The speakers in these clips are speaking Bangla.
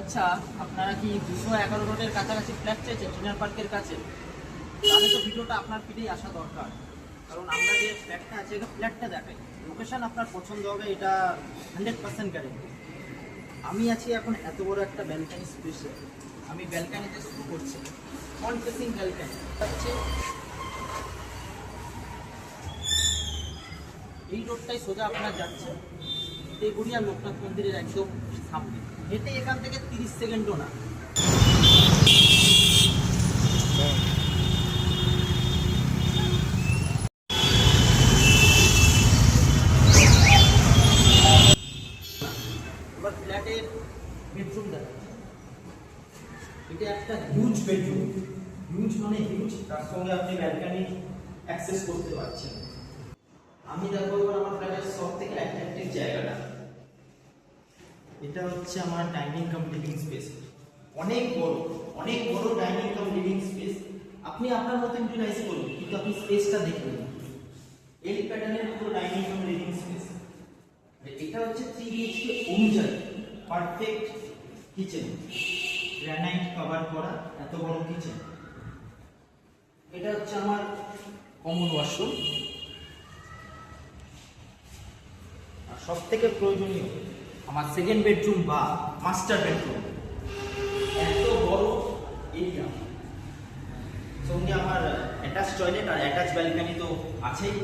আচ্ছা, আপনারা কি 211 রোডের কাছাকাছি ফ্ল্যাট চাইছেন চিনার পার্কের কাছে? তাহলে তো ভিডিওটা আপনার ফিরেই আসা দরকার, কারণ আমরা যে ফ্ল্যাটটা আছে ফ্ল্যাটটা দেখাই, লোকেশন আপনার পছন্দ হবে এটা 100% গ্যারেন্টি। আমি আছি এখন এত বড় একটা ব্যালকানি স্পেসে, আমি ব্যালকানিতে শুরু করছি। ফ্রন্ট ফেসিং ব্যালকানি হচ্ছে এই রোডটাই সোজা আপনার যাচ্ছে তেগুড়িয়া লোকনাথ মন্দিরের একদম সামনে। হেঁটে এখান থেকে 30 সেকেন্ডও না। এবার ফ্ল্যাটের বেডরুম দেখা, এটা একটা হিউজ বেডরুম, হিউজ মানে হিউজ, তার সঙ্গে আপনি ব্যালকানি অ্যাক্সেস করতে পারছেন। আমি দেখো এবার আমার ফ্ল্যাটের সব থেকে অ্যাট্রাকটিভ জায়গাটা, এটা হচ্ছে আমার ডাইনিং কাম লিভিং স্পেস। অনেক বড় ডাইনিং কাম লিভিং স্পেস। আপনি আপনার মতো ইউটিলাইজ করুন, কিন্তু আপনি স্পেসটা দেখবেন। এল প্যাটার্নের পুরো ডাইনিং কাম লিভিং স্পেস। এটা হচ্ছে 3 BHK অনুযায়ী পারফেক্ট কিচেন, গ্রানাইট কভার করা এত বড় কিচেন। এটা হচ্ছে আমার কমন ওয়াশরুম। আর সব থেকে প্রয়োজনীয় আমার সেকেন্ড বেডরুম বা মাস্টার বেডরুম। এত বড় এরিয়া, সঙ্গে আমার অ্যাটাচ টয়লেট আর অ্যাটাচ ব্যালকনি তো আছেই।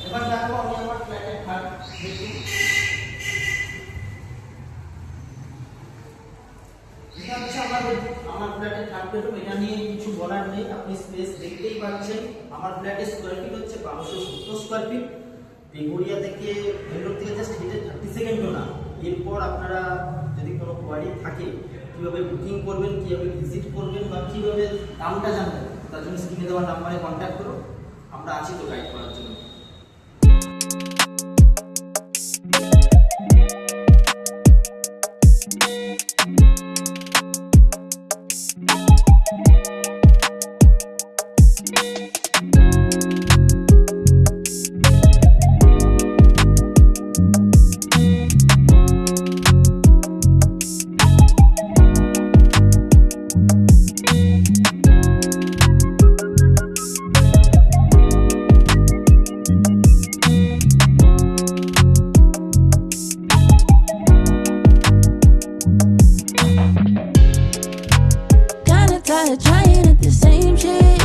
এবার দেখো আমি আমার ফ্ল্যাটের থার্ড বেডরুম। এটা হচ্ছে আমার ফ্ল্যাটের থার্ড বেডরুম। এটা নিয়ে কিছু বলার নেই, আপনি স্পেস দেখতেই পাচ্ছেন। আমার ফ্ল্যাটের স্কোয়ার ফিট হচ্ছে 1270 স্কোয়ার ফিট। বেগুড়িয়া থেকে বেঙ্গলোর থেকে জাস্ট হেঁটে 30 সেকেন্ডও না। এরপর আপনারা যদি কোনো কোয়ারি থাকে কীভাবে বুকিং করবেন, কীভাবে ভিজিট করবেন বা কীভাবে দামটা জানবেন, তার জন্য স্ক্রিনে দেওয়ার নাম্বারে কন্ট্যাক্ট করুন। আমরা আছি তো গাইড করার জন্য। Tired trying at the same shit.